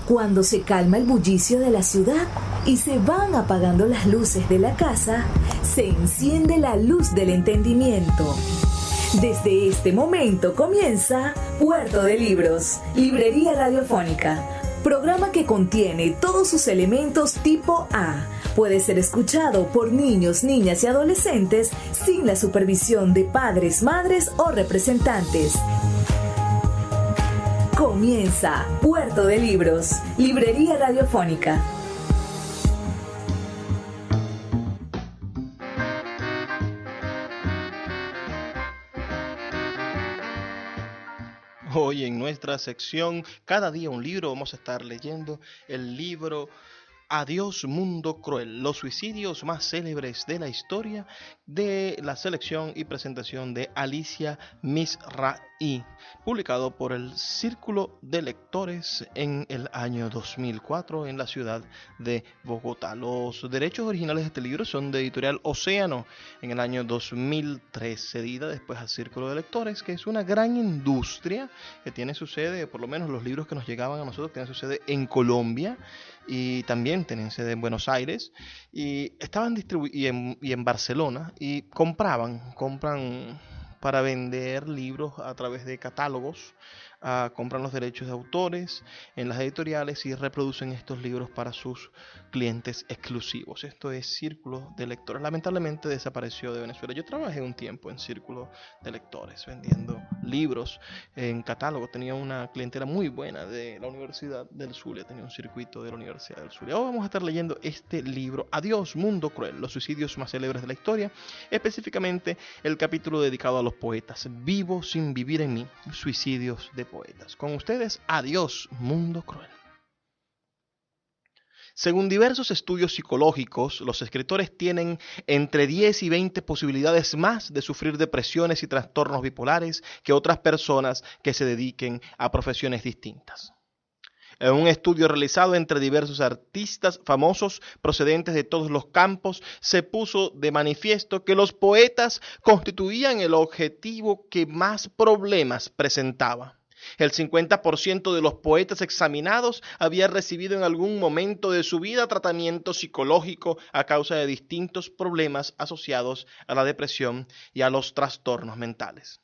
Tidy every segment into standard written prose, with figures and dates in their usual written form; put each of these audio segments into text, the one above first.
Cuando se calma el bullicio de la ciudad y se van apagando las luces de la casa, se enciende la luz del entendimiento. Desde este momento comienza Puerto de Libros, Librería Radiofónica, programa que contiene todos sus elementos tipo A. Puede ser escuchado por niños, niñas y adolescentes sin la supervisión de padres, madres o representantes. Comienza Puerto de Libros, Librería Radiofónica. Hoy en nuestra sección Cada día un libro vamos a estar leyendo el libro Adiós Mundo Cruel, los suicidios más célebres de la historia, de la selección y presentación de Alicia Mizrahi, publicado por el Círculo de Lectores en el año 2004 en la ciudad de Bogotá. Los derechos originales de este libro son de Editorial Océano en el año 2003, cedida después al Círculo de Lectores, que es una gran industria que tiene su sede, por lo menos los libros que nos llegaban a nosotros tienen su sede en Colombia, y también tienen sede en Buenos Aires, y estaban y en Barcelona, y compran para vender libros a través de catálogos, compran los derechos de autores en las editoriales y reproducen estos libros para sus clientes exclusivos. Esto es Círculo de Lectores. Lamentablemente desapareció de Venezuela. Yo trabajé un tiempo en Círculo de Lectores vendiendo libros en catálogo. Tenía una clientela muy buena de la Universidad del Zulia, tenía un circuito de la Universidad del Zulia. Hoy vamos a estar leyendo este libro, Adiós Mundo Cruel, los suicidios más célebres de la historia, específicamente el capítulo dedicado a los poetas. Vivo sin vivir en mí, suicidios de poetas. Con ustedes, Adiós Mundo Cruel. Según diversos estudios psicológicos, los escritores tienen entre 10 y 20 posibilidades más de sufrir depresiones y trastornos bipolares que otras personas que se dediquen a profesiones distintas. En un estudio realizado entre diversos artistas famosos procedentes de todos los campos, se puso de manifiesto que los poetas constituían el objetivo que más problemas presentaba. El 50% de los poetas examinados había recibido en algún momento de su vida tratamiento psicológico a causa de distintos problemas asociados a la depresión y a los trastornos mentales.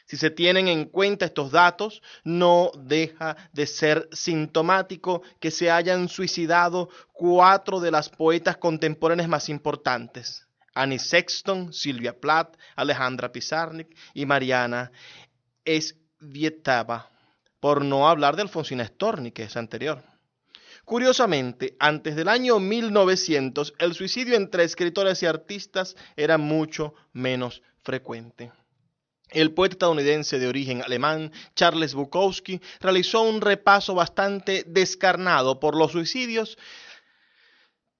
Si se tienen en cuenta estos datos, no deja de ser sintomático que se hayan suicidado 4 de las poetas contemporáneas más importantes: Annie Sexton, Sylvia Plath, Alejandra Pizarnik y Mariana Tsvetaeva, por no hablar de Alfonsina Storni, que es anterior. Curiosamente, antes del año 1900, el suicidio entre escritores y artistas era mucho menos frecuente. El poeta estadounidense de origen alemán, Charles Bukowski, realizó un repaso bastante descarnado por los suicidios,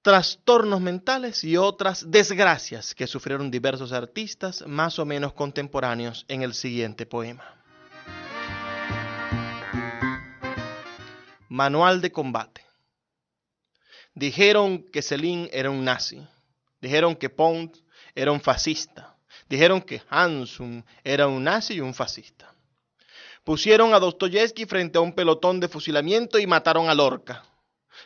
trastornos mentales y otras desgracias que sufrieron diversos artistas más o menos contemporáneos en el siguiente poema. Manual de combate. Dijeron que Céline era un nazi. Dijeron que Pound era un fascista. Dijeron que Hansum era un nazi y un fascista. Pusieron a Dostoyevsky frente a un pelotón de fusilamiento y mataron a Lorca.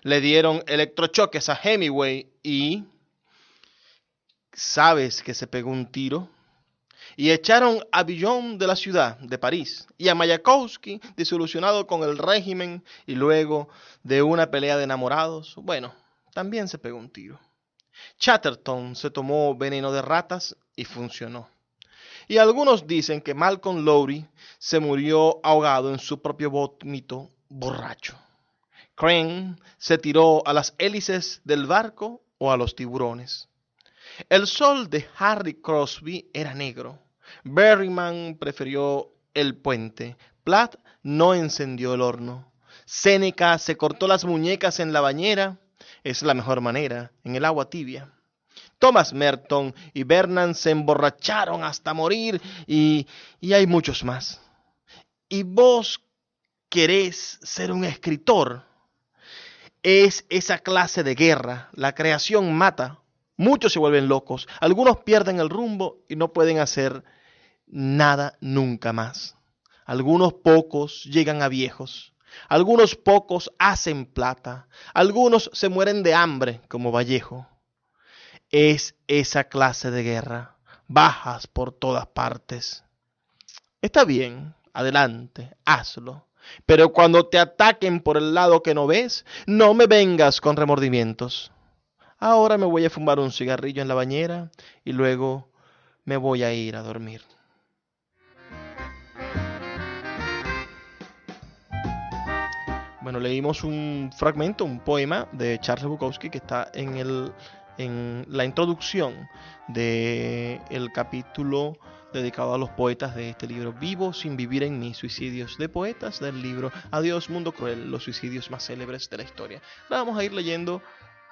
Le dieron electrochoques a Hemingway y... ¿sabes que se pegó un tiro? Y echaron a Villon de la ciudad, de París, y a Mayakovsky, desilusionado con el régimen, y luego de una pelea de enamorados, bueno, también se pegó un tiro. Chatterton se tomó veneno de ratas y funcionó. Y algunos dicen que Malcolm Lowry se murió ahogado en su propio vómito borracho. Crane se tiró a las hélices del barco o a los tiburones. El sol de Harry Crosby era negro. Berryman prefirió el puente. Platt no encendió el horno. Séneca se cortó las muñecas en la bañera. Es la mejor manera, en el agua tibia. Thomas Merton y Vernon se emborracharon hasta morir y hay muchos más. ¿Y vos querés ser un escritor? Es esa clase de guerra. La creación mata. Muchos se vuelven locos. Algunos pierden el rumbo y no pueden hacer nada nunca más. Algunos pocos llegan a viejos. Algunos pocos hacen plata, algunos se mueren de hambre, como Vallejo. Es esa clase de guerra, bajas por todas partes. Está bien, adelante, hazlo. Pero cuando te ataquen por el lado que no ves, no me vengas con remordimientos. Ahora me voy a fumar un cigarrillo en la bañera y luego me voy a ir a dormir. Bueno, leímos un fragmento, un poema de Charles Bukowski que está en la introducción del capítulo dedicado a los poetas de este libro, Vivo sin vivir en mí, suicidios de poetas, del libro Adiós mundo cruel, los suicidios más célebres de la historia. Ahora vamos a ir leyendo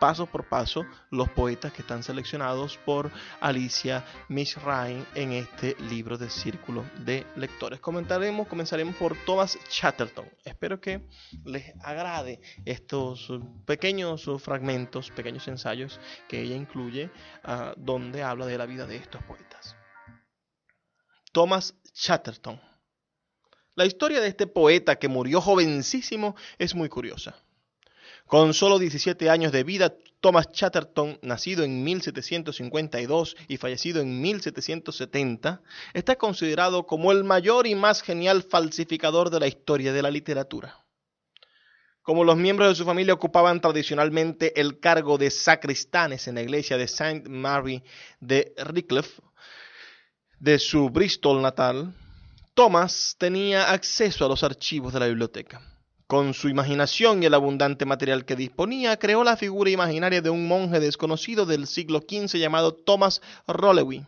paso por paso los poetas que están seleccionados por Alicia Mishrain en este libro de Círculo de Lectores. Comenzaremos por Thomas Chatterton. Espero que les agrade estos pequeños fragmentos, pequeños ensayos que ella incluye, donde habla de la vida de estos poetas. Thomas Chatterton. La historia de este poeta que murió jovencísimo es muy curiosa. Con solo 17 años de vida, Thomas Chatterton, nacido en 1752 y fallecido en 1770, está considerado como el mayor y más genial falsificador de la historia de la literatura. Como los miembros de su familia ocupaban tradicionalmente el cargo de sacristanes en la iglesia de St. Mary de Wycliffe, de su Bristol natal, Thomas tenía acceso a los archivos de la biblioteca. Con su imaginación y el abundante material que disponía, creó la figura imaginaria de un monje desconocido del siglo XV llamado Thomas Rowley,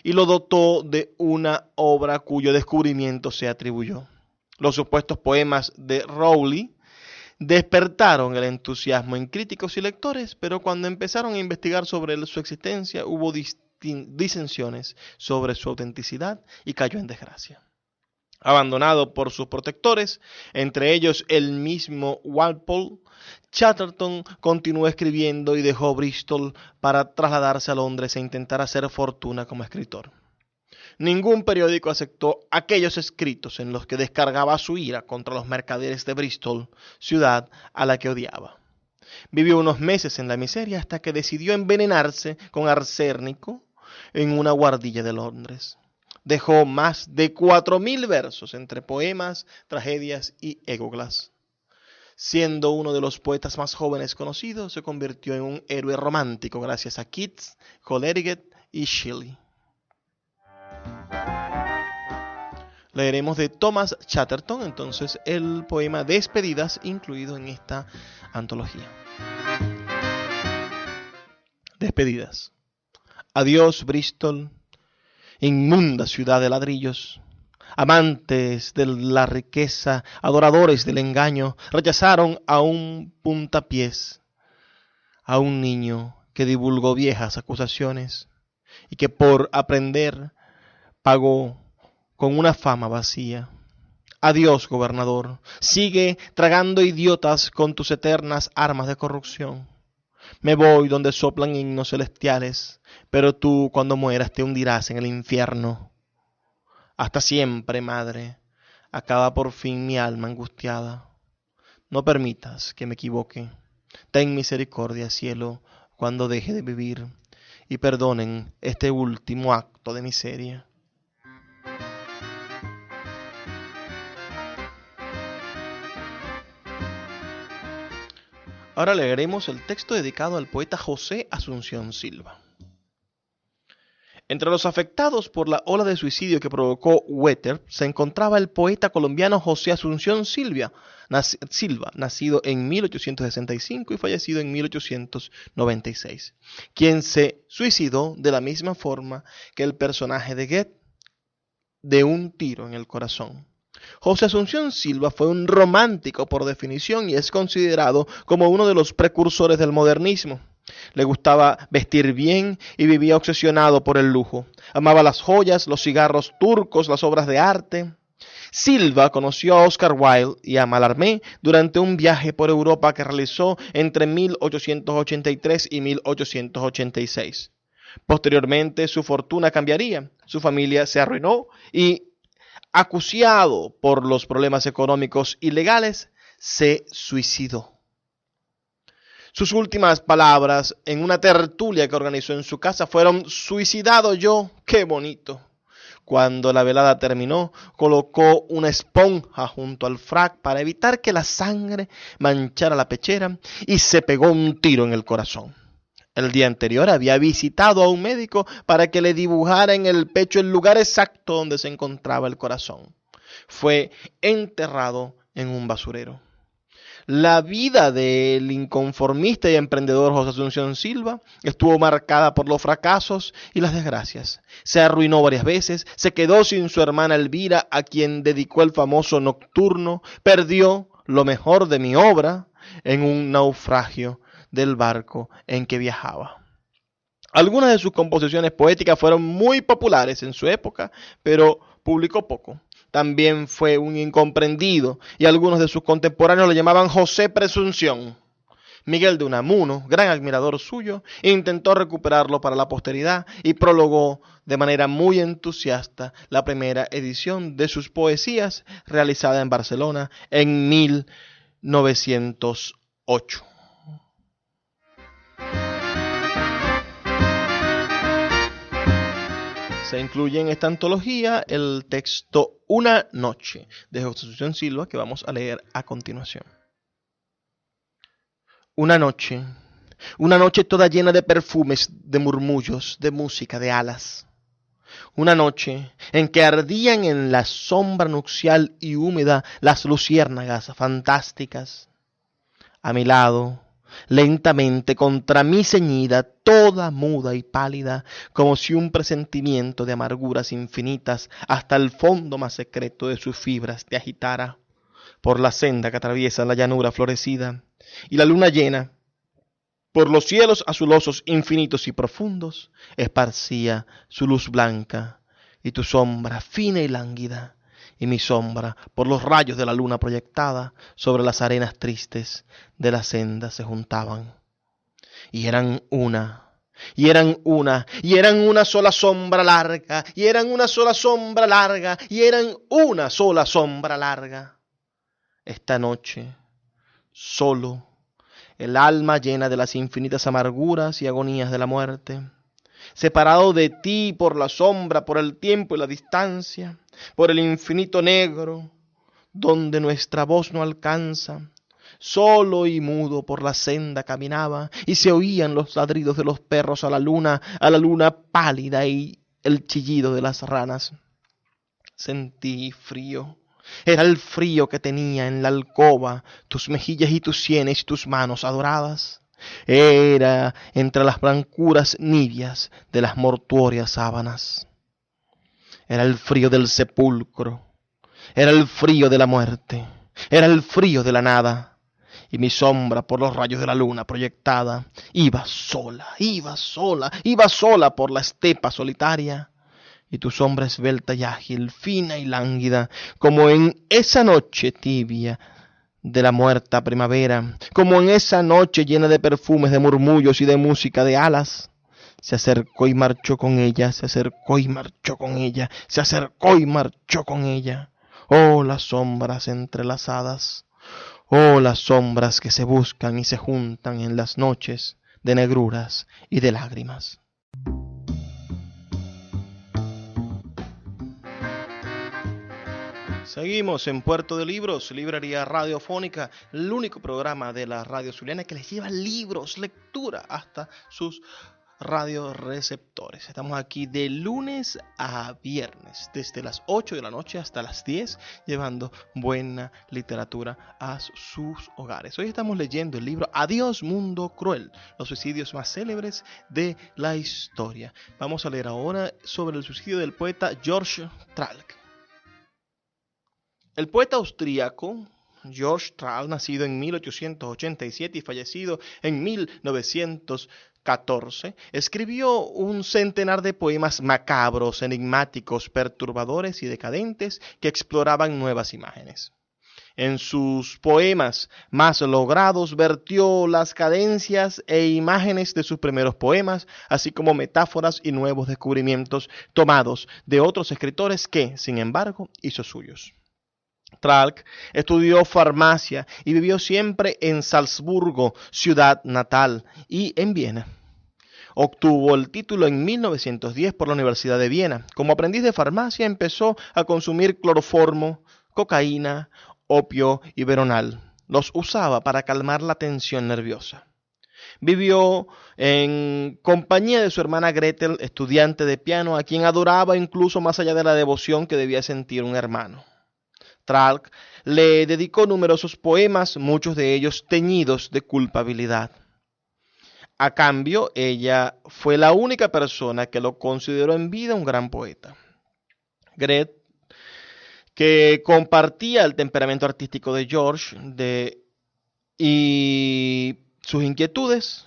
y lo dotó de una obra cuyo descubrimiento se atribuyó. Los supuestos poemas de Rowley despertaron el entusiasmo en críticos y lectores, pero cuando empezaron a investigar sobre su existencia hubo disensiones sobre su autenticidad y cayó en desgracia. Abandonado por sus protectores, entre ellos el mismo Walpole, Chatterton continuó escribiendo y dejó Bristol para trasladarse a Londres e intentar hacer fortuna como escritor. Ningún periódico aceptó aquellos escritos en los que descargaba su ira contra los mercaderes de Bristol, ciudad a la que odiaba. Vivió unos meses en la miseria hasta que decidió envenenarse con arsénico en una guardilla de Londres. Dejó más de 4.000 versos entre poemas, tragedias y égoglas. Siendo uno de los poetas más jóvenes conocidos, se convirtió en un héroe romántico gracias a Keats, Coleridge y Shelley. Leeremos de Thomas Chatterton entonces el poema Despedidas, incluido en esta antología. Despedidas. Adiós, Bristol, inmunda ciudad de ladrillos. Amantes de la riqueza, adoradores del engaño, rechazaron a un puntapiés, a un niño que divulgó viejas acusaciones y que por aprender pagó con una fama vacía. Adiós, gobernador, sigue tragando idiotas con tus eternas armas de corrupción. Me voy donde soplan himnos celestiales, pero tú cuando mueras te hundirás en el infierno. Hasta siempre, madre, acaba por fin mi alma angustiada. No permitas que me equivoque. Ten misericordia, cielo, cuando deje de vivir, y perdonen este último acto de miseria. Ahora leeremos el texto dedicado al poeta José Asunción Silva. Entre los afectados por la ola de suicidio que provocó Werther se encontraba el poeta colombiano José Asunción Silva, nacido en 1865 y fallecido en 1896, quien se suicidó de la misma forma que el personaje de Goethe, de un tiro en el corazón. José Asunción Silva fue un romántico por definición y es considerado como uno de los precursores del modernismo. Le gustaba vestir bien y vivía obsesionado por el lujo. Amaba las joyas, los cigarros turcos, las obras de arte. Silva conoció a Oscar Wilde y a Mallarmé durante un viaje por Europa que realizó entre 1883 y 1886. Posteriormente su fortuna cambiaría, su familia se arruinó y acuciado por los problemas económicos y legales, se suicidó. Sus últimas palabras en una tertulia que organizó en su casa fueron: suicidado yo, qué bonito. Cuando la velada terminó, colocó una esponja junto al frac para evitar que la sangre manchara la pechera y se pegó un tiro en el corazón. El día anterior había visitado a un médico para que le dibujara en el pecho el lugar exacto donde se encontraba el corazón. Fue enterrado en un basurero. La vida del inconformista y emprendedor José Asunción Silva estuvo marcada por los fracasos y las desgracias. Se arruinó varias veces, se quedó sin su hermana Elvira, a quien dedicó el famoso Nocturno, perdió lo mejor de mi obra en un naufragio del barco en que viajaba. Algunas de sus composiciones poéticas fueron muy populares en su época, pero publicó poco. También fue un incomprendido y algunos de sus contemporáneos lo llamaban José Presunción. Miguel de Unamuno, gran admirador suyo, intentó recuperarlo para la posteridad y prologó de manera muy entusiasta la primera edición de sus poesías realizada en Barcelona en 1908. Se incluye en esta antología el texto Una noche de José Asunción Silva, que vamos a leer a continuación. Una noche toda llena de perfumes, de murmullos, de música, de alas. Una noche en que ardían en la sombra nupcial y húmeda las luciérnagas fantásticas. A mi lado, lentamente contra mí ceñida, toda muda y pálida, como si un presentimiento de amarguras infinitas hasta el fondo más secreto de sus fibras te agitara, por la senda que atraviesa la llanura florecida, y la luna llena, por los cielos azulosos infinitos y profundos, esparcía su luz blanca, y tu sombra fina y lánguida, y mi sombra, por los rayos de la luna proyectada, sobre las arenas tristes de la senda se juntaban. Y eran una sola sombra larga, y eran una sola sombra larga, y eran una sola sombra larga. Esta noche, solo, el alma llena de las infinitas amarguras y agonías de la muerte, separado de ti por la sombra, por el tiempo y la distancia, por el infinito negro, donde nuestra voz no alcanza, solo y mudo por la senda caminaba, y se oían los ladridos de los perros a la luna pálida y el chillido de las ranas. Sentí frío. Era el frío que tenía en la alcoba tus mejillas y tus sienes y tus manos adoradas. Era entre las blancuras nidias de las mortuorias sábanas. Era el frío del sepulcro, era el frío de la muerte, era el frío de la nada. Y mi sombra por los rayos de la luna proyectada iba sola por la estepa solitaria. Y tu sombra esbelta y ágil, fina y lánguida, como en esa noche tibia de la muerta primavera, como en esa noche llena de perfumes, de murmullos y de música de alas, se acercó y marchó con ella, se acercó y marchó con ella, se acercó y marchó con ella. Oh, las sombras entrelazadas, oh, las sombras que se buscan y se juntan en las noches de negruras y de lágrimas. Seguimos en Puerto de Libros, librería radiofónica, el único programa de la radio zuliana que les lleva libros, lectura hasta sus radioreceptores. Estamos aquí de lunes a viernes, desde las 8 de la noche hasta las 10, llevando buena literatura a sus hogares. Hoy estamos leyendo el libro Adiós Mundo Cruel, los suicidios más célebres de la historia. Vamos a leer ahora sobre el suicidio del poeta George Tralk. El poeta austríaco George Tralk, nacido en 1887 y fallecido en 1914, escribió un centenar de poemas macabros, enigmáticos, perturbadores y decadentes que exploraban nuevas imágenes. En sus poemas más logrados vertió las cadencias e imágenes de sus primeros poemas, así como metáforas y nuevos descubrimientos tomados de otros escritores que, sin embargo, hizo suyos. Tralk estudió farmacia y vivió siempre en Salzburgo, ciudad natal, y en Viena. Obtuvo el título en 1910 por la Universidad de Viena. Como aprendiz de farmacia empezó a consumir cloroformo, cocaína, opio y veronal. Los usaba para calmar la tensión nerviosa. Vivió en compañía de su hermana Gretel, estudiante de piano, a quien adoraba incluso más allá de la devoción que debía sentir un hermano. Tralk le dedicó numerosos poemas, muchos de ellos teñidos de culpabilidad. A cambio, ella fue la única persona que lo consideró en vida un gran poeta. Gretel, que compartía el temperamento artístico de George y sus inquietudes,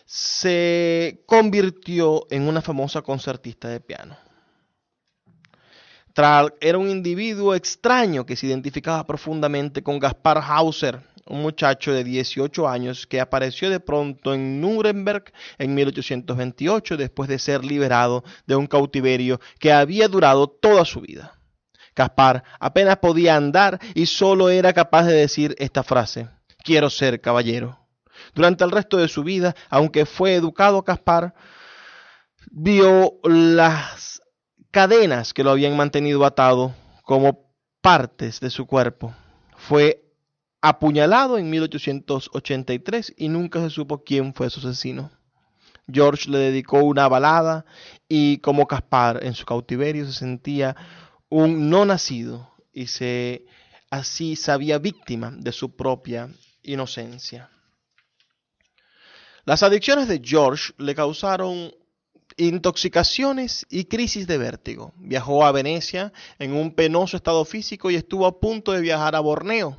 se convirtió en una famosa concertista de piano. Tralk era un individuo extraño que se identificaba profundamente con Gaspar Hauser, un muchacho de 18 años que apareció de pronto en Nuremberg en 1828 después de ser liberado de un cautiverio que había durado toda su vida. Gaspar apenas podía andar y solo era capaz de decir esta frase: quiero ser caballero. Durante el resto de su vida, aunque fue educado, Gaspar vio las cadenas que lo habían mantenido atado como partes de su cuerpo. Fue apuñalado en 1883 y nunca se supo quién fue su asesino. George le dedicó una balada y, como Gaspar en su cautiverio, se sentía un no nacido y así sabía víctima de su propia inocencia. Las adicciones de George le causaron intoxicaciones y crisis de vértigo. Viajó a Venecia en un penoso estado físico y estuvo a punto de viajar a Borneo.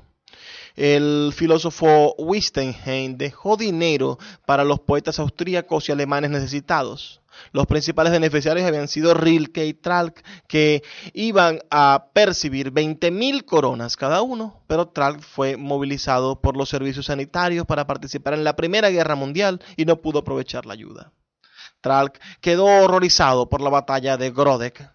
El filósofo Wittgenstein dejó dinero para los poetas austríacos y alemanes necesitados. Los principales beneficiarios habían sido Rilke y Tralk, que iban a percibir 20.000 coronas cada uno, pero Tralk fue movilizado por los servicios sanitarios para participar en la Primera Guerra Mundial y no pudo aprovechar la ayuda. Tralk quedó horrorizado por la batalla de Grodek.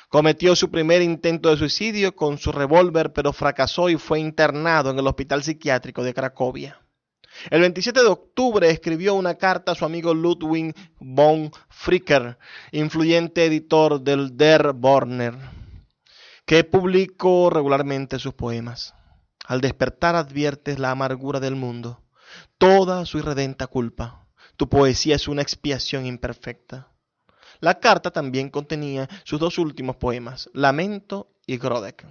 Cometió su primer intento de suicidio con su revólver, pero fracasó y fue internado en el hospital psiquiátrico de Cracovia. El 27 de octubre escribió una carta a su amigo Ludwig von Fricker, influyente editor del Der Borner, que publicó regularmente sus poemas. Al despertar adviertes la amargura del mundo, toda su irredenta culpa. Tu poesía es una expiación imperfecta. La carta también contenía sus dos últimos poemas, Lamento y Grodek.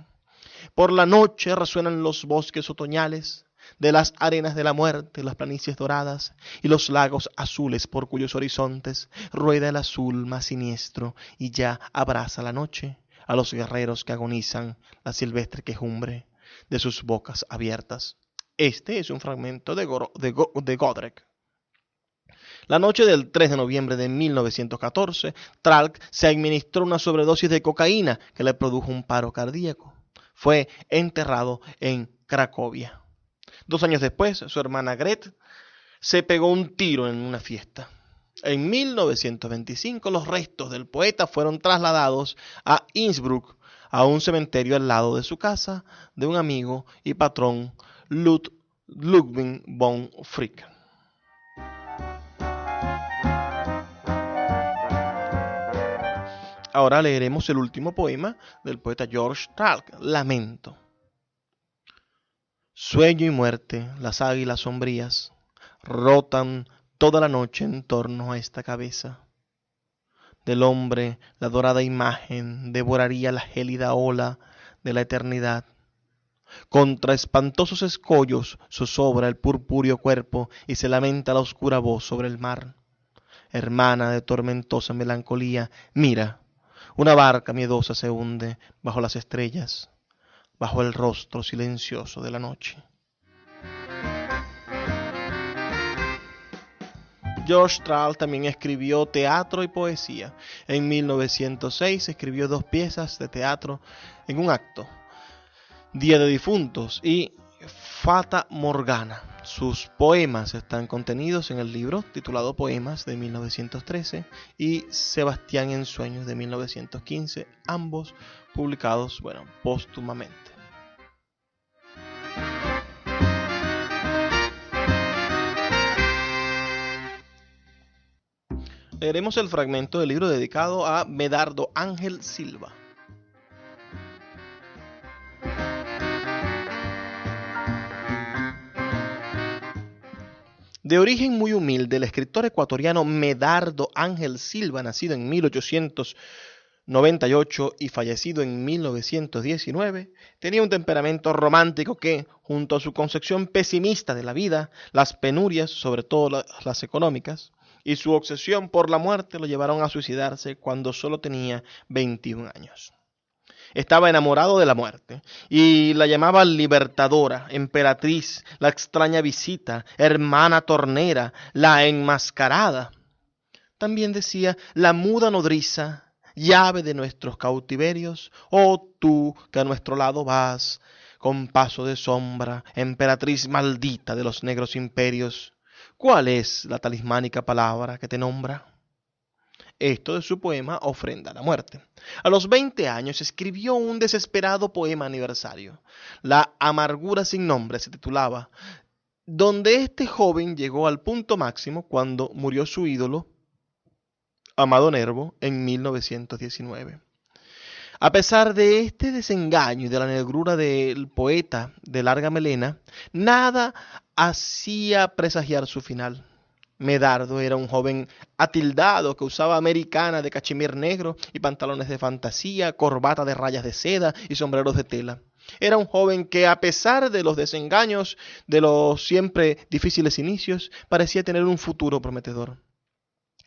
Por la noche resuenan los bosques otoñales, de las arenas de la muerte, las planicies doradas y los lagos azules por cuyos horizontes rueda el azul más siniestro y ya abraza la noche a los guerreros que agonizan la silvestre quejumbre de sus bocas abiertas. Este es un fragmento de Godrek. La noche del 3 de noviembre de 1914, Tralk se administró una sobredosis de cocaína que le produjo un paro cardíaco. Fue enterrado en Cracovia. 2 años después, su hermana Gretel se pegó un tiro en una fiesta. En 1925, los restos del poeta fueron trasladados a Innsbruck, a un cementerio al lado de su casa, de un amigo y patrón, Ludwig von Fricker. Ahora leeremos el último poema del poeta George Tralk, Lamento. Sueño y muerte, las águilas sombrías, rotan toda la noche en torno a esta cabeza. Del hombre la dorada imagen devoraría la gélida ola de la eternidad. Contra espantosos escollos zozobra el purpúreo cuerpo y se lamenta la oscura voz sobre el mar. Hermana de tormentosa melancolía, mira, una barca miedosa se hunde bajo las estrellas, bajo el rostro silencioso de la noche. George Tralk también escribió teatro y poesía. En 1906 escribió 2 piezas de teatro en un acto. Día de Difuntos y Fata Morgana. Sus poemas están contenidos en el libro titulado Poemas de 1913 y Sebastián en Sueños de 1915, ambos publicados, póstumamente. Leeremos el fragmento del libro dedicado a Medardo Ángel Silva. De origen muy humilde, el escritor ecuatoriano Medardo Ángel Silva, nacido en 1898 y fallecido en 1919, tenía un temperamento romántico que, junto a su concepción pesimista de la vida, las penurias, sobre todo las económicas, y su obsesión por la muerte lo llevaron a suicidarse cuando solo tenía 21 años. Estaba enamorado de la muerte y la llamaba libertadora, emperatriz, la extraña visita, hermana tornera, la enmascarada. También decía la muda nodriza, llave de nuestros cautiverios, oh tú que a nuestro lado vas, con paso de sombra, emperatriz maldita de los negros imperios. ¿Cuál es la talismánica palabra que te nombra? Esto de su poema Ofrenda a la Muerte. A los 20 años escribió un desesperado poema aniversario. La amargura sin nombre se titulaba, donde este joven llegó al punto máximo cuando murió su ídolo, Amado Nervo, en 1919. A pesar de este desengaño y de la negrura del poeta de larga melena, nada hacía presagiar su final. Medardo era un joven atildado que usaba americana de cachemir negro y pantalones de fantasía, corbata de rayas de seda y sombreros de tela. Era un joven que, a pesar de los desengaños, de los siempre difíciles inicios, parecía tener un futuro prometedor.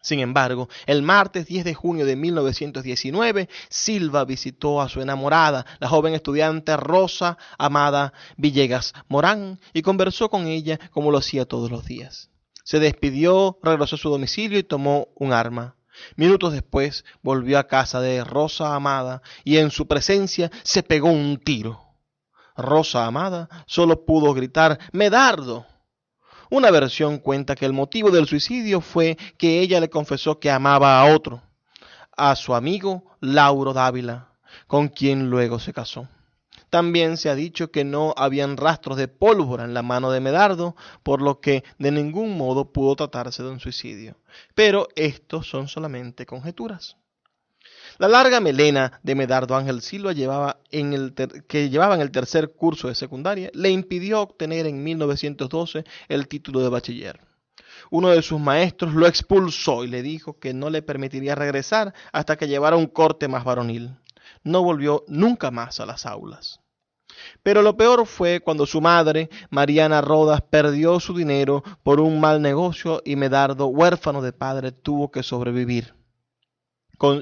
Sin embargo, el martes 10 de junio de 1919, Silva visitó a su enamorada, la joven estudiante Rosa Amada Villegas Morán, y conversó con ella como lo hacía todos los días. Se despidió, regresó a su domicilio y tomó un arma. Minutos después volvió a casa de Rosa Amada y en su presencia se pegó un tiro. Rosa Amada solo pudo gritar «¡Medardo!». Una versión cuenta que el motivo del suicidio fue que ella le confesó que amaba a otro, a su amigo Lauro Dávila, con quien luego se casó. También se ha dicho que no habían rastros de pólvora en la mano de Medardo, por lo que de ningún modo pudo tratarse de un suicidio. Pero estos son solamente conjeturas. La larga melena de Medardo Ángel Silva que llevaba en el tercer curso de secundaria le impidió obtener en 1912 el título de bachiller. Uno de sus maestros lo expulsó y le dijo que no le permitiría regresar hasta que llevara un corte más varonil. No volvió nunca más a las aulas. Pero lo peor fue cuando su madre, Mariana Rodas, perdió su dinero por un mal negocio y Medardo, huérfano de padre, tuvo que sobrevivir.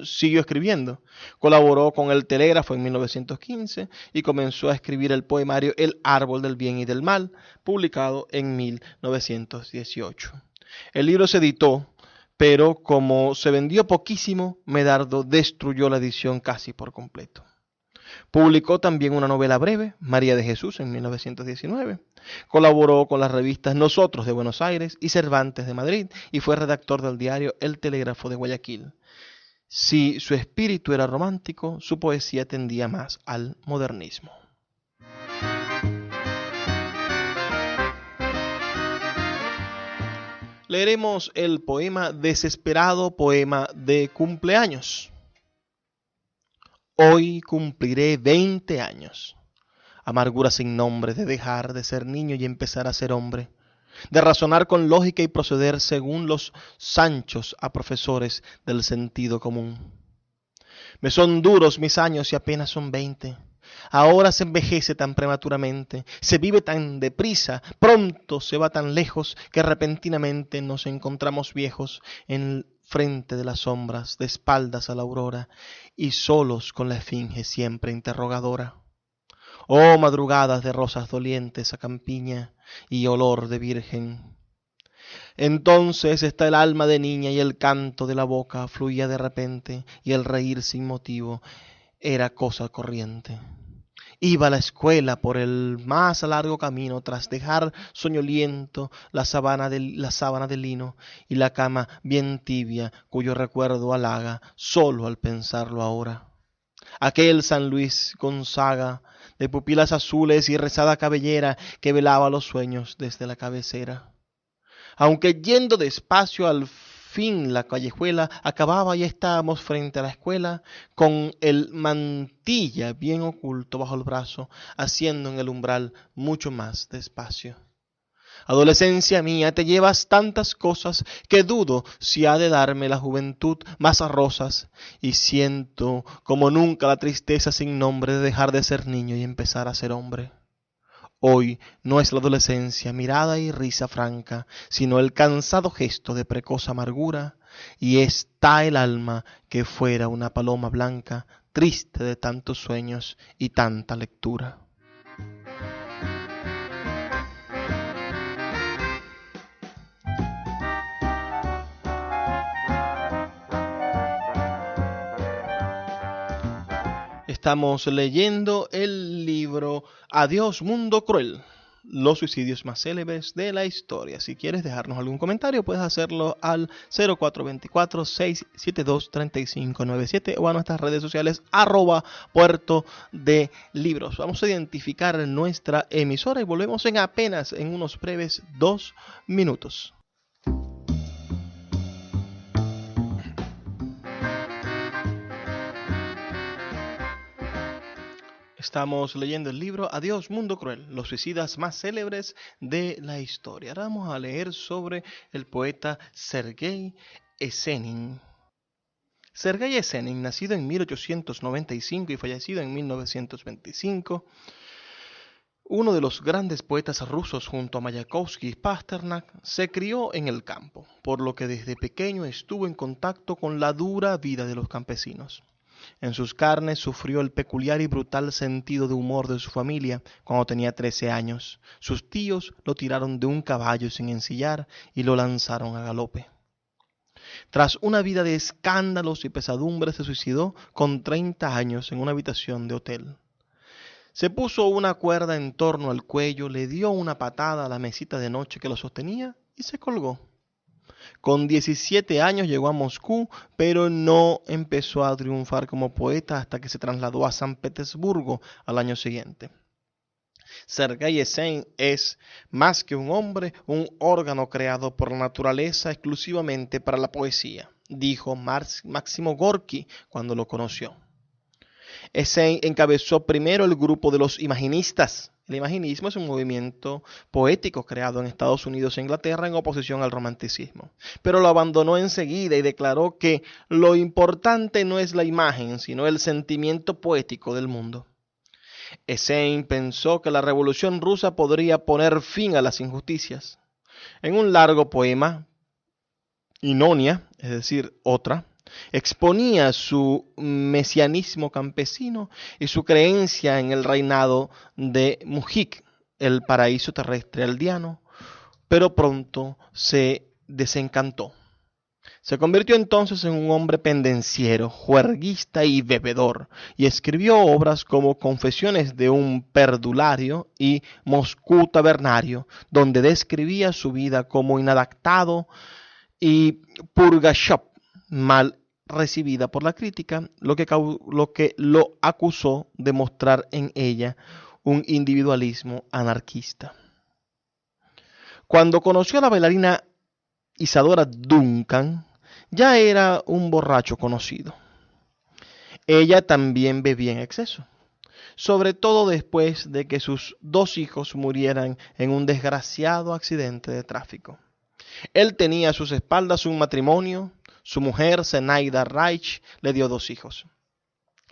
Siguió escribiendo. Colaboró con El Telégrafo en 1915 y comenzó a escribir el poemario El Árbol del Bien y del Mal, publicado en 1918. El libro se editó, pero como se vendió poquísimo, Medardo destruyó la edición casi por completo. Publicó también una novela breve, María de Jesús, en 1919. Colaboró con las revistas Nosotros de Buenos Aires y Cervantes de Madrid y fue redactor del diario El Telégrafo de Guayaquil. Si su espíritu era romántico, su poesía tendía más al modernismo. Leeremos el poema Desesperado, poema de cumpleaños. Hoy cumpliré 20 años. Amargura sin nombre de dejar de ser niño y empezar a ser hombre. De razonar con lógica y proceder según los Sanchos a profesores del sentido común. Me son duros mis años y apenas son 20. Ahora se envejece tan prematuramente, se vive tan deprisa, pronto se va tan lejos que repentinamente nos encontramos viejos en frente de las sombras, de espaldas a la aurora y solos con la esfinge siempre interrogadora. Oh madrugadas de rosas dolientes a campiña y olor de virgen. Entonces está el alma de niña y el canto de la boca fluía de repente y el reír sin motivo era cosa corriente. Iba a la escuela por el más largo camino tras dejar soñoliento la sábana de lino y la cama bien tibia cuyo recuerdo halaga solo al pensarlo ahora. Aquel San Luis Gonzaga de pupilas azules y rezada cabellera que velaba los sueños desde la cabecera. Aunque yendo despacio al fin la callejuela acababa y estábamos frente a la escuela, con el mantilla bien oculto bajo el brazo, haciendo en el umbral mucho más despacio. Adolescencia mía, te llevas tantas cosas que dudo si ha de darme la juventud más rosas, y siento como nunca la tristeza sin nombre de dejar de ser niño y empezar a ser hombre. Hoy no es la adolescencia mirada y risa franca, sino el cansado gesto de precoz amargura, y está el alma que fuera una paloma blanca, triste de tantos sueños y tanta lectura. Estamos leyendo el libro Adiós Mundo Cruel, los suicidios más célebres de la historia. Si quieres dejarnos algún comentario, puedes hacerlo al 0424-672-3597 o a nuestras redes sociales @Puerto de Libros. Vamos a identificar nuestra emisora y volvemos en apenas en unos breves 2 minutos. Estamos leyendo el libro Adiós Mundo Cruel, los suicidas más célebres de la historia. Ahora vamos a leer sobre el poeta Sergei Esenin. Sergei Esenin, nacido en 1895 y fallecido en 1925, uno de los grandes poetas rusos junto a Mayakovsky y Pasternak, se crió en el campo, por lo que desde pequeño estuvo en contacto con la dura vida de los campesinos. En sus carnes sufrió el peculiar y brutal sentido de humor de su familia cuando tenía 13 años. Sus tíos lo tiraron de un caballo sin ensillar y lo lanzaron a galope. Tras una vida de escándalos y pesadumbres, se suicidó con 30 años en una habitación de hotel. Se puso una cuerda en torno al cuello, le dio una patada a la mesita de noche que lo sostenía y se colgó. Con 17 años llegó a Moscú, pero no empezó a triunfar como poeta hasta que se trasladó a San Petersburgo al año siguiente. Sergei Esenin es, más que un hombre, un órgano creado por la naturaleza exclusivamente para la poesía, dijo Máximo Gorki cuando lo conoció. Esenin encabezó primero el grupo de los imaginistas. El imaginismo es un movimiento poético creado en Estados Unidos e Inglaterra en oposición al romanticismo, pero lo abandonó enseguida y declaró que lo importante no es la imagen, sino el sentimiento poético del mundo. Esenin pensó que la Revolución Rusa podría poner fin a las injusticias. En un largo poema, Inonia, es decir, otra, exponía su mesianismo campesino y su creencia en el reinado de Mujik, el paraíso terrestre aldeano, pero pronto se desencantó. Se convirtió entonces en un hombre pendenciero, juerguista y bebedor, y escribió obras como Confesiones de un perdulario y Moscú tabernario, donde describía su vida como inadaptado y Purgashop, mal recibida por la crítica, lo que lo acusó de mostrar en ella un individualismo anarquista. Cuando conoció a la bailarina Isadora Duncan, ya era un borracho conocido. Ella también bebía en exceso, sobre todo después de que sus 2 hijos murieran en un desgraciado accidente de tráfico. Él tenía a sus espaldas un matrimonio. Su mujer, Zenaida Reich, le dio 2 hijos.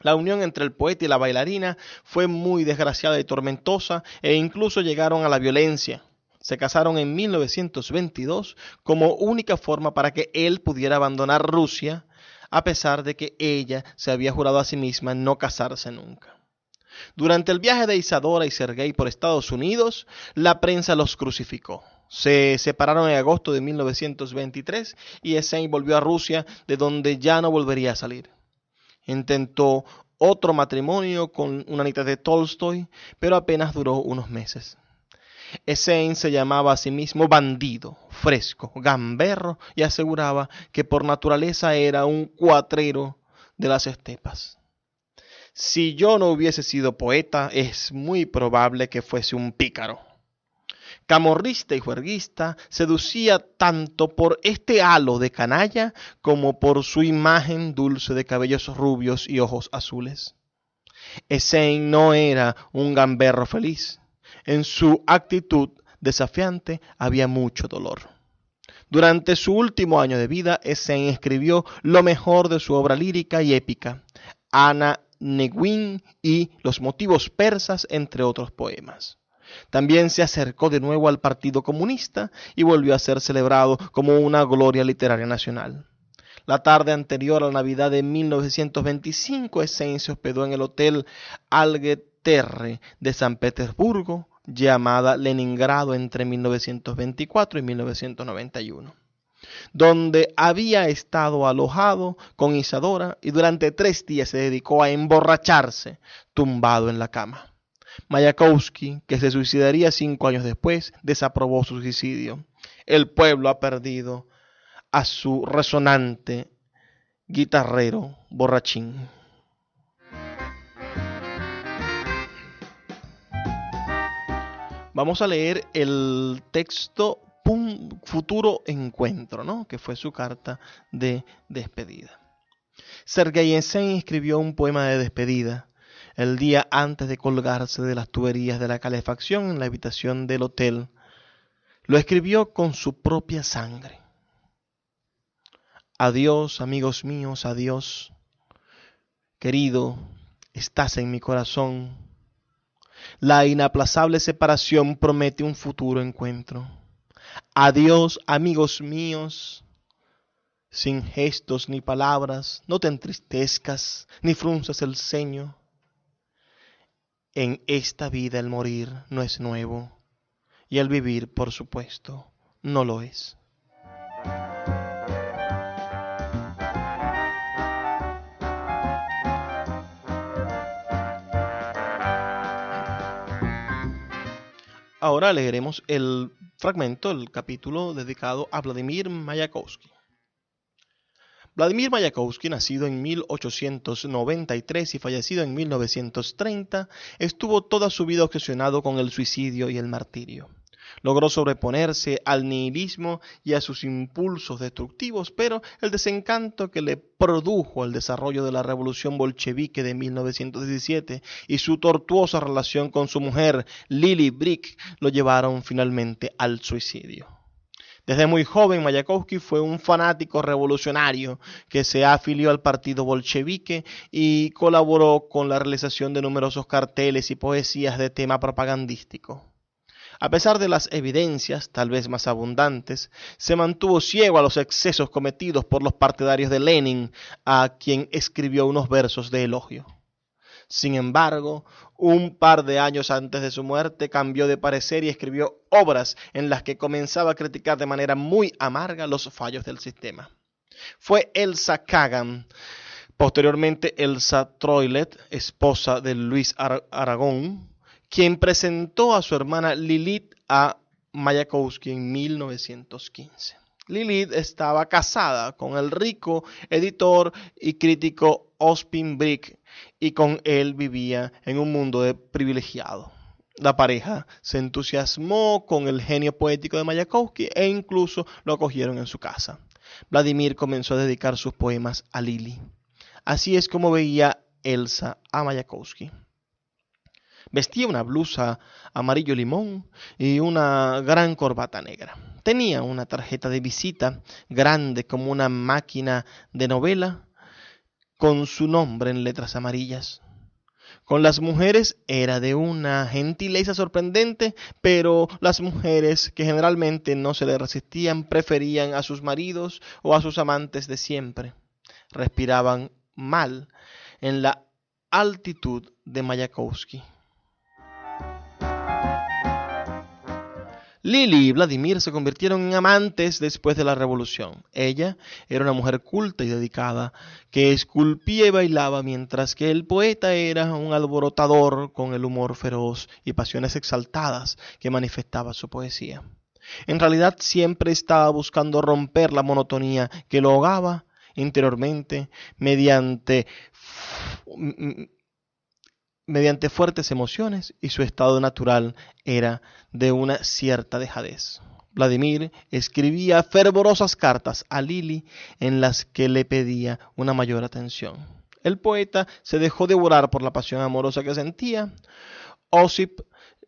La unión entre el poeta y la bailarina fue muy desgraciada y tormentosa e incluso llegaron a la violencia. Se casaron en 1922 como única forma para que él pudiera abandonar Rusia, a pesar de que ella se había jurado a sí misma no casarse nunca. Durante el viaje de Isadora y Sergei por Estados Unidos, la prensa los crucificó. Se separaron en agosto de 1923 y Esenin volvió a Rusia, de donde ya no volvería a salir. Intentó otro matrimonio con una nieta de Tolstoy, pero apenas duró unos meses. Essen se llamaba a sí mismo bandido, fresco, gamberro y aseguraba que por naturaleza era un cuatrero de las estepas. Si yo no hubiese sido poeta, es muy probable que fuese un pícaro. Camorrista y juerguista, seducía tanto por este halo de canalla como por su imagen dulce de cabellos rubios y ojos azules. Essen no era un gamberro feliz. En su actitud desafiante había mucho dolor. Durante su último año de vida, Essen escribió lo mejor de su obra lírica y épica, Ana Negüín y Los motivos persas, entre otros poemas. También se acercó de nuevo al Partido Comunista y volvió a ser celebrado como una gloria literaria nacional. La tarde anterior a la Navidad de 1925, Essen se hospedó en el Hotel Algeterre de San Petersburgo, llamada Leningrado entre 1924 y 1991, donde había estado alojado con Isadora y durante 3 días se dedicó a emborracharse tumbado en la cama. Mayakovsky, que se suicidaría 5 años después, desaprobó su suicidio. El pueblo ha perdido a su resonante guitarrero borrachín. Vamos a leer el texto Futuro Encuentro, ¿no? Que fue su carta de despedida. Sergei Essen escribió un poema de despedida el día antes de colgarse de las tuberías de la calefacción en la habitación del hotel. Lo escribió con su propia sangre. Adiós, amigos míos, adiós. Querido, estás en mi corazón. La inaplazable separación promete un futuro encuentro. Adiós, amigos míos. Sin gestos ni palabras, no te entristezcas, ni frunzas el ceño. En esta vida el morir no es nuevo, y el vivir, por supuesto, no lo es. Ahora leeremos el fragmento, el capítulo dedicado a Vladimir Mayakovsky. Vladimir Mayakovsky, nacido en 1893 y fallecido en 1930, estuvo toda su vida obsesionado con el suicidio y el martirio. Logró sobreponerse al nihilismo y a sus impulsos destructivos, pero el desencanto que le produjo el desarrollo de la revolución bolchevique de 1917 y su tortuosa relación con su mujer, Lily Brick, lo llevaron finalmente al suicidio. Desde muy joven, Mayakovsky fue un fanático revolucionario que se afilió al partido bolchevique y colaboró con la realización de numerosos carteles y poesías de tema propagandístico. A pesar de las evidencias, tal vez más abundantes, se mantuvo ciego a los excesos cometidos por los partidarios de Lenin, a quien escribió unos versos de elogio. Sin embargo, un par de años antes de su muerte cambió de parecer y escribió obras en las que comenzaba a criticar de manera muy amarga los fallos del sistema. Fue Elsa Kagan, posteriormente Elsa Troillet, esposa de Luis Aragón, quien presentó a su hermana Lilith a Mayakovsky en 1915. Lilith estaba casada con el rico editor y crítico Ospin Brick y con él vivía en un mundo de privilegiado. La pareja se entusiasmó con el genio poético de Mayakovsky e incluso lo acogieron en su casa. Vladimir comenzó a dedicar sus poemas a Lili. Así es como veía Elsa a Mayakovsky. Vestía una blusa amarillo limón y una gran corbata negra. Tenía una tarjeta de visita grande como una máquina de novela con su nombre en letras amarillas. Con las mujeres era de una gentileza sorprendente, pero las mujeres, que generalmente no se le resistían, preferían a sus maridos o a sus amantes de siempre. Respiraban mal en la altitud de Mayakovsky. Lili y Vladimir se convirtieron en amantes después de la revolución. Ella era una mujer culta y dedicada, que esculpía y bailaba, mientras que el poeta era un alborotador con el humor feroz y pasiones exaltadas que manifestaba su poesía. En realidad siempre estaba buscando romper la monotonía que lo ahogaba interiormente mediante fuertes emociones, y su estado natural era de una cierta dejadez. Vladimir escribía fervorosas cartas a Lili en las que le pedía una mayor atención. El poeta se dejó devorar por la pasión amorosa que sentía. Osip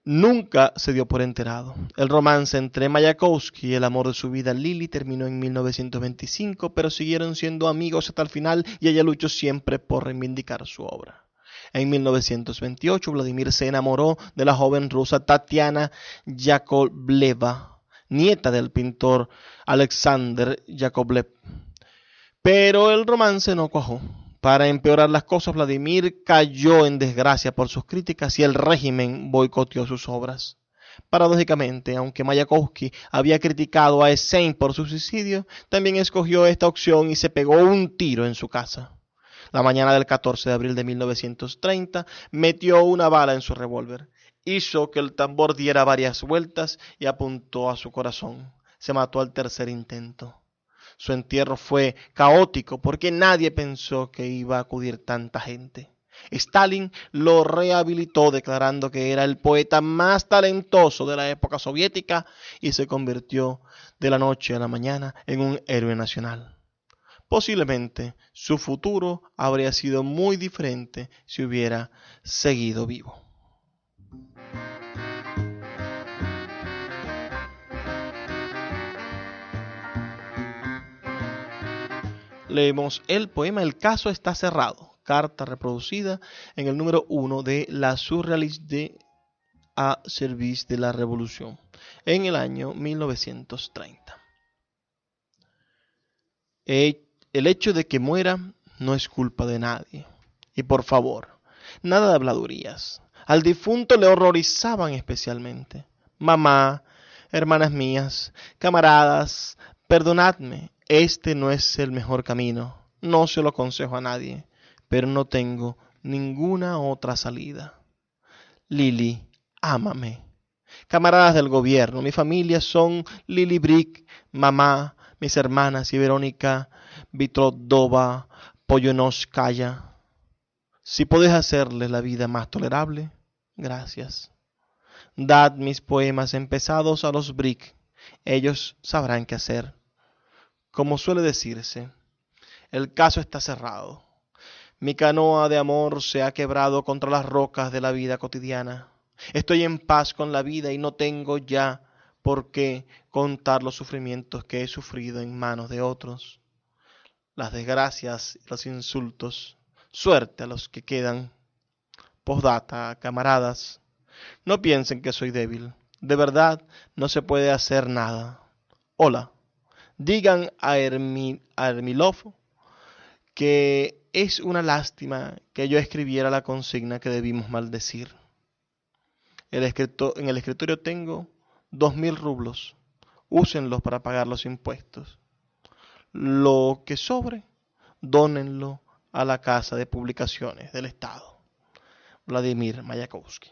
nunca se dio por enterado. El romance entre Mayakovsky y el amor de su vida, Lili, terminó en 1925, pero siguieron siendo amigos hasta el final y ella luchó siempre por reivindicar su obra. En 1928, Vladimir se enamoró de la joven rusa Tatiana Yakovleva, nieta del pintor Alexander Yakovlev. Pero el romance no cuajó. Para empeorar las cosas, Vladimir cayó en desgracia por sus críticas y el régimen boicoteó sus obras. Paradójicamente, aunque Mayakovsky había criticado a Essen por su suicidio, también escogió esta opción y se pegó un tiro en su casa. La mañana del 14 de abril de 1930 metió una bala en su revólver, hizo que el tambor diera varias vueltas y apuntó a su corazón. Se mató al tercer intento. Su entierro fue caótico porque nadie pensó que iba a acudir tanta gente. Stalin lo rehabilitó declarando que era el poeta más talentoso de la época soviética y se convirtió de la noche a la mañana en un héroe nacional. Posiblemente su futuro habría sido muy diferente si hubiera seguido vivo. Leemos el poema El caso está cerrado, carta reproducida en el número 1 de La Surrealiste à service de la Revolution, en el año 1930. El hecho de que muera no es culpa de nadie. Y por favor, nada de habladurías. Al difunto le horrorizaban especialmente. Mamá, hermanas mías, camaradas, perdonadme, este no es el mejor camino. No se lo aconsejo a nadie, pero no tengo ninguna otra salida. Lili, ámame. Camaradas del gobierno, mi familia son Lili Brick, mamá, mis hermanas y Verónica Vitrodova Pollonoskaya. Si podés hacerles la vida más tolerable, gracias. Dad mis poemas empezados a los Brick, ellos sabrán qué hacer. Como suele decirse, el caso está cerrado. Mi canoa de amor se ha quebrado contra las rocas de la vida cotidiana. Estoy en paz con la vida y no tengo ya por qué contar los sufrimientos que he sufrido en manos de otros, las desgracias y los insultos. Suerte a los que quedan. Postdata, camaradas, no piensen que soy débil. De verdad, no se puede hacer nada. Hola, digan a Ermilov que es una lástima que yo escribiera la consigna que debimos maldecir. En el escritorio tengo 2.000 rublos. Úsenlos para pagar los impuestos. Lo que sobre, dónenlo a la Casa de Publicaciones del Estado. Vladimir Mayakovsky.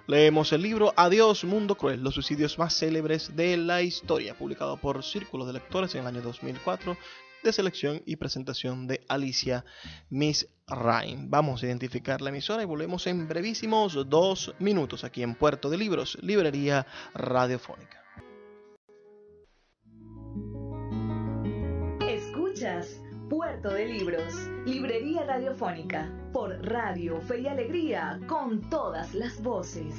Leemos el libro Adiós, Mundo Cruel, los suicidios más célebres de la historia, publicado por Círculo de Lectores en el año 2004, de selección y presentación de Alicia Mizraim. Vamos a identificar la emisora y volvemos en brevísimos 2 minutos aquí en Puerto de Libros, Librería Radiofónica. Escuchas Puerto de Libros, Librería Radiofónica, por Radio Fe y Alegría, con todas las voces.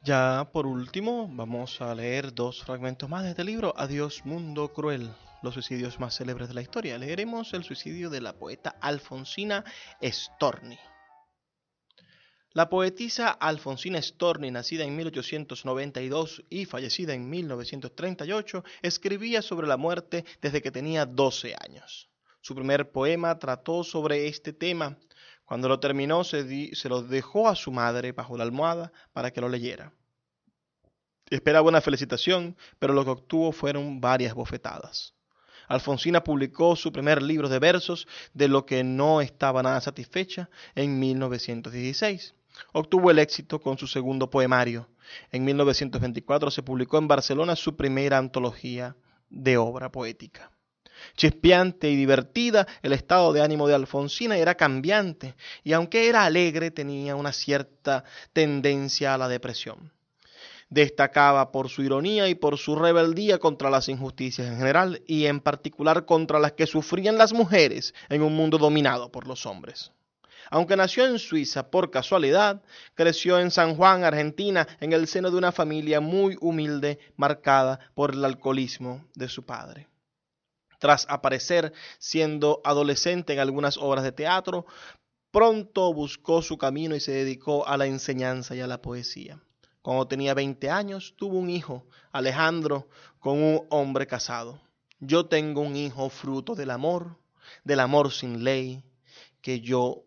Ya por último, vamos a leer 2 fragmentos más de este libro, Adiós, Mundo Cruel, los suicidios más célebres de la historia. Leeremos el suicidio de la poeta Alfonsina Storni. La poetisa Alfonsina Storni, nacida en 1892 y fallecida en 1938, escribía sobre la muerte desde que tenía 12 años. Su primer poema trató sobre este tema. Cuando lo terminó, se lo dejó a su madre bajo la almohada para que lo leyera. Esperaba una felicitación, pero lo que obtuvo fueron varias bofetadas. Alfonsina publicó su primer libro de versos, de lo que no estaba nada satisfecha, en 1916. Obtuvo el éxito con su segundo poemario. En 1924 se publicó en Barcelona su primera antología de obra poética. Chispeante y divertida, el estado de ánimo de Alfonsina era cambiante, y aunque era alegre, tenía una cierta tendencia a la depresión. Destacaba por su ironía y por su rebeldía contra las injusticias en general, y en particular contra las que sufrían las mujeres en un mundo dominado por los hombres. Aunque nació en Suiza por casualidad, creció en San Juan, Argentina, en el seno de una familia muy humilde, marcada por el alcoholismo de su padre. Tras aparecer siendo adolescente en algunas obras de teatro, pronto buscó su camino y se dedicó a la enseñanza y a la poesía. Cuando tenía 20 años, tuvo un hijo, Alejandro, con un hombre casado. Yo tengo un hijo fruto del amor sin ley, que yo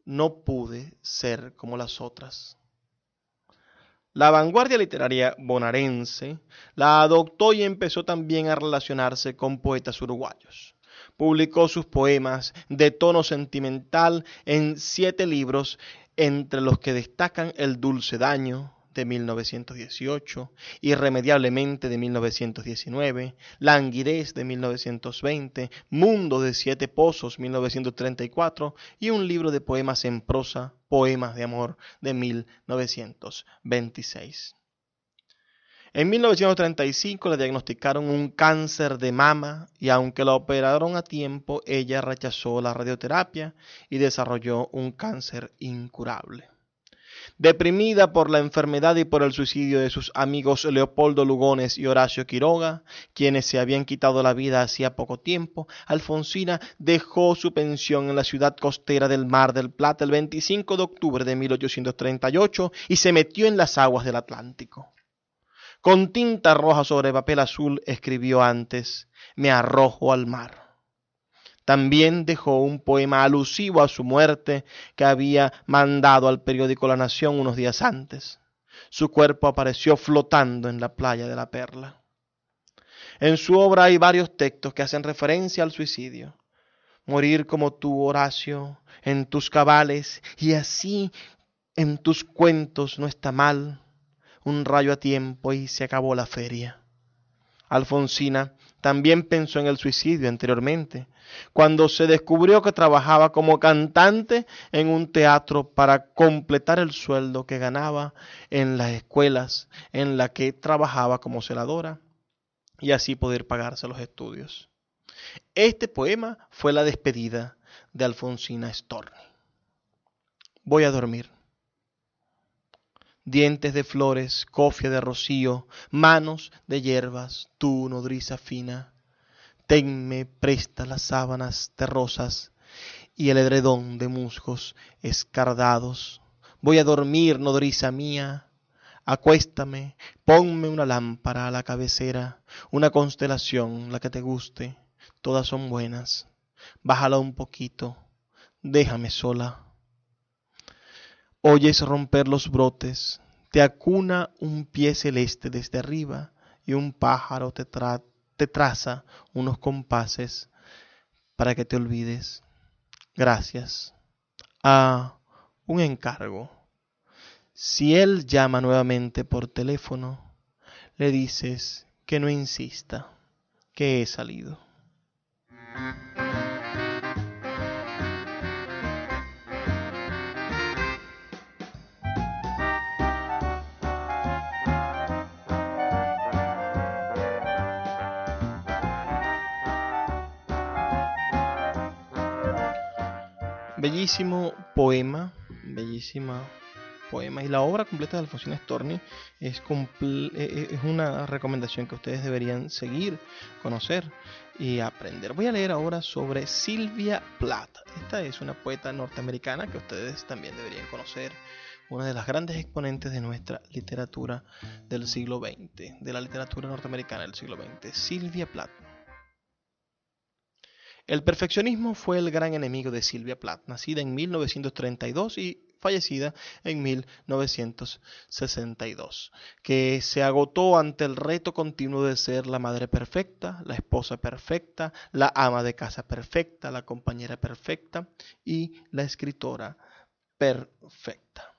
no pude ser como las otras. La vanguardia literaria bonaerense la adoptó y empezó también a relacionarse con poetas uruguayos. Publicó sus poemas de tono sentimental en 7 libros, entre los que destacan El dulce daño, de 1918, Irremediablemente, de 1919, Languidez, de 1920, Mundo de 7 pozos, 1934, y un libro de poemas en prosa, Poemas de amor, de 1926. En 1935 le diagnosticaron un cáncer de mama y aunque la operaron a tiempo, ella rechazó la radioterapia y desarrolló un cáncer incurable. Deprimida por la enfermedad y por el suicidio de sus amigos Leopoldo Lugones y Horacio Quiroga, quienes se habían quitado la vida hacía poco tiempo, Alfonsina dejó su pensión en la ciudad costera del Mar del Plata el 25 de octubre de 1838 y se metió en las aguas del Atlántico. Con tinta roja sobre papel azul escribió antes: «Me arrojo al mar». También dejó un poema alusivo a su muerte que había mandado al periódico La Nación unos días antes. Su cuerpo apareció flotando en la playa de la Perla. En su obra hay varios textos que hacen referencia al suicidio. Morir como tú, Horacio, en tus cabales, y así en tus cuentos no está mal. Un rayo a tiempo y se acabó la feria. Alfonsina también pensó en el suicidio anteriormente, cuando se descubrió que trabajaba como cantante en un teatro para completar el sueldo que ganaba en las escuelas en las que trabajaba como celadora y así poder pagarse los estudios. Este poema fue la despedida de Alfonsina Storni. Voy a dormir. Dientes de flores, cofia de rocío, manos de hierbas, tú, nodriza fina, tenme presta las sábanas terrosas y el edredón de musgos escardados. Voy a dormir, nodriza mía, acuéstame, ponme una lámpara a la cabecera, una constelación, la que te guste, todas son buenas, bájala un poquito, déjame sola. Oyes romper los brotes, te acuna un pie celeste desde arriba y un pájaro te traza unos compases para que te olvides. Gracias. Un encargo. Si él llama nuevamente por teléfono, le dices que no insista, que he salido. Bellísimo poema, bellísima poemas. Y la obra completa de Alfonsina Storni es una recomendación que ustedes deberían seguir, conocer y aprender. Voy a leer ahora sobre Sylvia Plath. Esta es una poeta norteamericana que ustedes también deberían conocer. Una de las grandes exponentes de nuestra literatura del siglo XX, de la literatura norteamericana del siglo XX, Sylvia Plath. El perfeccionismo fue el gran enemigo de Sylvia Plath, nacida en 1932 y fallecida en 1962, que se agotó ante el reto continuo de ser la madre perfecta, la esposa perfecta, la ama de casa perfecta, la compañera perfecta y la escritora perfecta.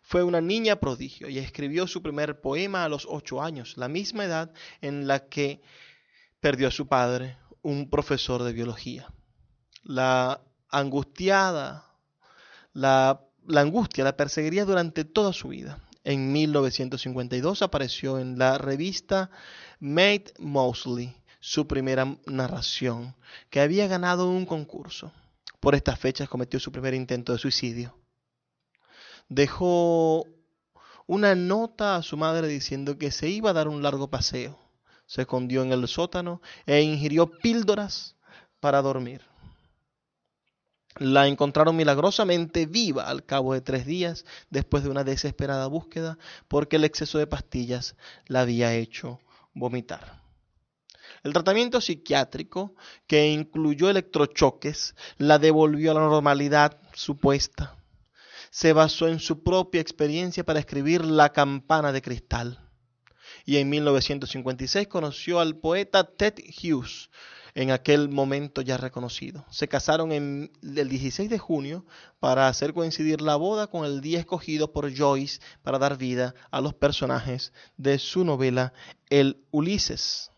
Fue una niña prodigio y escribió su primer poema a los 8 años, la misma edad en la que perdió a su padre, un profesor de biología. La angustia la perseguiría durante toda su vida. En 1952 apareció en la revista Maid Mosley su primera narración, que había ganado un concurso. Por estas fechas cometió su primer intento de suicidio. Dejó una nota a su madre diciendo que se iba a dar un largo paseo. Se escondió en el sótano e ingirió píldoras para dormir. La encontraron milagrosamente viva al cabo de 3 días después de una desesperada búsqueda porque el exceso de pastillas la había hecho vomitar. El tratamiento psiquiátrico, que incluyó electrochoques, la devolvió a la normalidad supuesta. Se basó en su propia experiencia para escribir La campana de cristal. Y en 1956 conoció al poeta Ted Hughes, en aquel momento ya reconocido. Se casaron el 16 de junio para hacer coincidir la boda con el día escogido por Joyce para dar vida a los personajes de su novela El Ulises.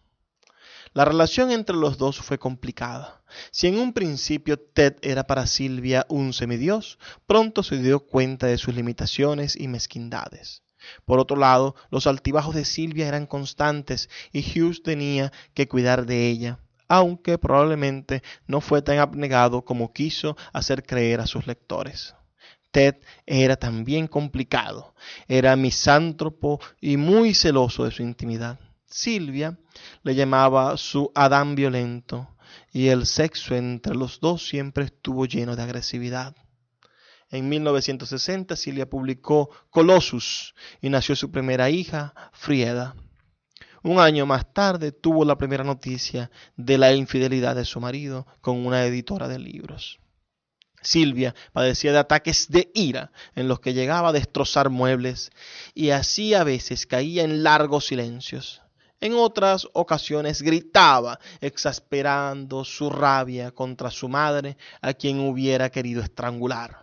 La relación entre los dos fue complicada. Si en un principio Ted era para Sylvia un semidios, pronto se dio cuenta de sus limitaciones y mezquindades. Por otro lado, los altibajos de Sylvia eran constantes y Hughes tenía que cuidar de ella, aunque probablemente no fue tan abnegado como quiso hacer creer a sus lectores. Ted era también complicado, era misántropo y muy celoso de su intimidad. Sylvia le llamaba su Adán violento y el sexo entre los dos siempre estuvo lleno de agresividad. En 1960 Sylvia publicó Colossus y nació su primera hija, Frieda. Un año más tarde tuvo la primera noticia de la infidelidad de su marido con una editora de libros. Sylvia padecía de ataques de ira en los que llegaba a destrozar muebles y así a veces caía en largos silencios. En otras ocasiones gritaba, exasperando su rabia contra su madre, a quien hubiera querido estrangular.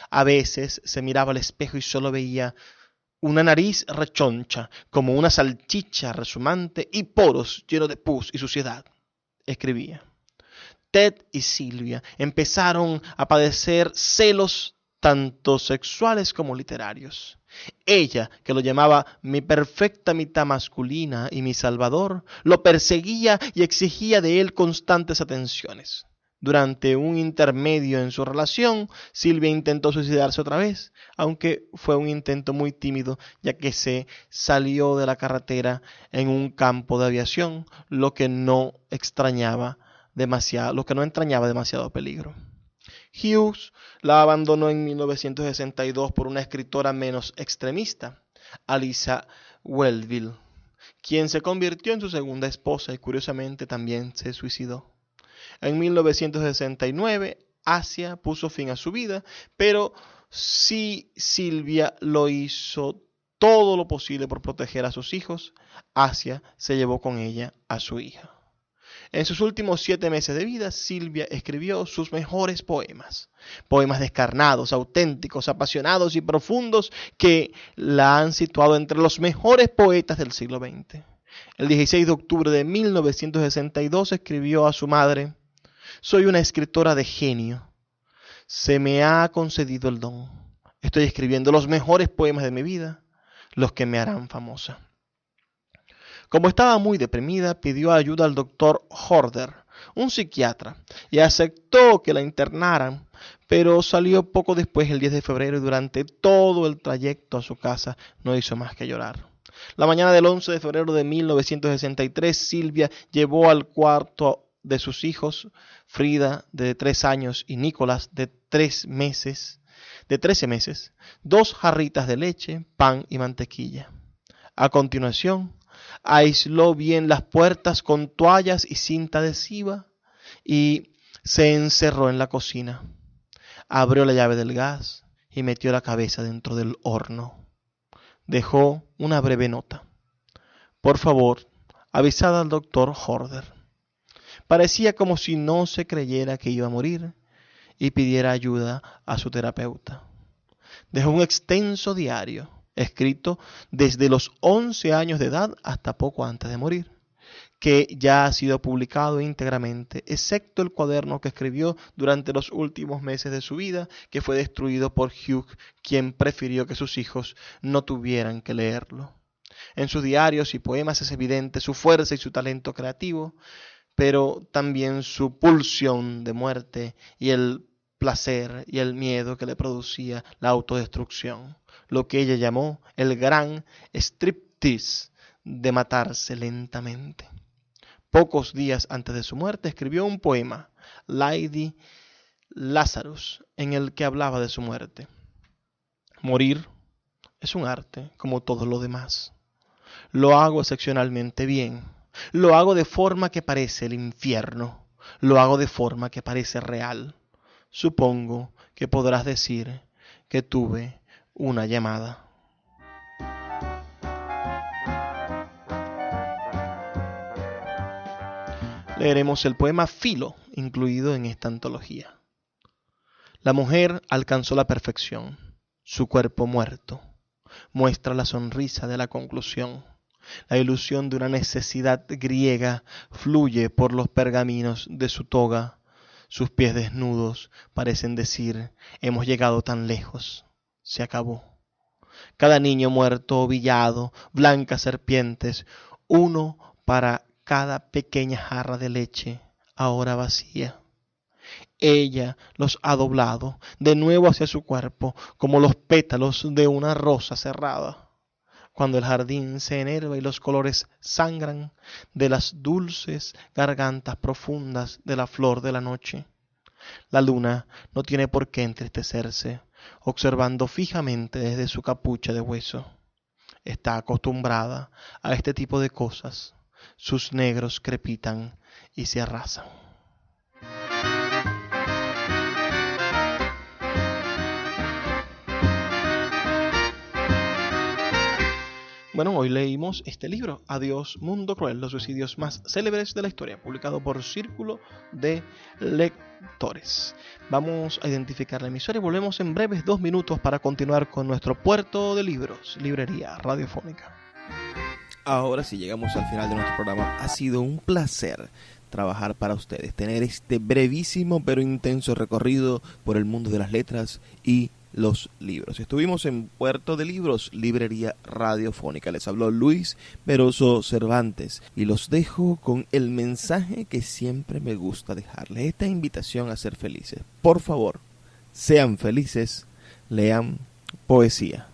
A veces se miraba al espejo y solo veía una nariz rechoncha, como una salchicha resumante, y poros llenos de pus y suciedad. Escribía. Ted y Sylvia empezaron a padecer celos tanto sexuales como literarios. Ella, que lo llamaba mi perfecta mitad masculina y mi salvador, lo perseguía y exigía de él constantes atenciones. Durante un intermedio en su relación, Sylvia intentó suicidarse otra vez, aunque fue un intento muy tímido, ya que se salió de la carretera en un campo de aviación, lo que no entrañaba demasiado peligro. Hughes la abandonó en 1962 por una escritora menos extremista, Alisa Welville, quien se convirtió en su segunda esposa y curiosamente también se suicidó. En 1969, Asia puso fin a su vida, pero sí Sylvia lo hizo todo lo posible por proteger a sus hijos. Asia se llevó con ella a su hija. En sus últimos 7 meses de vida, Sylvia escribió sus mejores poemas. Poemas descarnados, auténticos, apasionados y profundos que la han situado entre los mejores poetas del siglo XX. El 16 de octubre de 1962 escribió a su madre: soy una escritora de genio. Se me ha concedido el don. Estoy escribiendo los mejores poemas de mi vida, los que me harán famosa. Como estaba muy deprimida, pidió ayuda al doctor Horder, un psiquiatra, y aceptó que la internaran. pero salió poco después, el 10 de febrero, y durante todo el trayecto a su casa no hizo más que llorar. La mañana del 11 de febrero de 1963, Silvia llevó al cuarto de sus hijos, Frida, de 3 años, y Nicolás, de 13 meses, 2 jarritas de leche, pan y mantequilla. A continuación, aisló bien las puertas con toallas y cinta adhesiva y se encerró en la cocina. Abrió la llave del gas y metió la cabeza dentro del horno. Dejó una breve nota. Por favor, avisad al doctor Horder. Parecía como si no se creyera que iba a morir y pidiera ayuda a su terapeuta. Dejó un extenso diario, escrito desde los 11 años de edad hasta poco antes de morir, que ya ha sido publicado íntegramente, excepto el cuaderno que escribió durante los últimos meses de su vida, que fue destruido por Hugh, quien prefirió que sus hijos no tuvieran que leerlo. En sus diarios y poemas es evidente su fuerza y su talento creativo, pero también su pulsión de muerte y el placer y el miedo que le producía la autodestrucción, lo que ella llamó el gran striptease de matarse lentamente. Pocos días antes de su muerte escribió un poema, Lady Lazarus, en el que hablaba de su muerte. Morir es un arte como todo lo demás. Lo hago excepcionalmente bien. Lo hago de forma que parece el infierno. Lo hago de forma que parece real. Supongo que podrás decir que tuve una llamada. Leeremos el poema Filo, incluido en esta antología. La mujer alcanzó la perfección. Su cuerpo muerto muestra la sonrisa de la conclusión. La ilusión de una necesidad griega fluye por los pergaminos de su toga. Sus pies desnudos parecen decir, hemos llegado tan lejos, se acabó. Cada niño muerto ovillado, blancas serpientes, uno para cada pequeña jarra de leche, ahora vacía. Ella los ha doblado de nuevo hacia su cuerpo, como los pétalos de una rosa cerrada. Cuando el jardín se enerva y los colores sangran de las dulces gargantas profundas de la flor de la noche. La luna no tiene por qué entristecerse, observando fijamente desde su capucha de hueso. Está acostumbrada a este tipo de cosas. Sus negros crepitan y se arrasan. Bueno, hoy leímos este libro, Adiós, Mundo Cruel, los suicidios más célebres de la historia, publicado por Círculo de Lectores. Vamos a identificar la emisora y volvemos en breves 2 minutos para continuar con nuestro puerto de libros, librería radiofónica. Ahora sí, llegamos al final de nuestro programa. Ha sido un placer trabajar para ustedes, tener este brevísimo pero intenso recorrido por el mundo de las letras y los libros. Estuvimos en Puerto de Libros, librería radiofónica. Les habló Luis Peroso Cervantes y los dejo con el mensaje que siempre me gusta dejarles, esta invitación a ser felices. Por favor, sean felices, lean poesía.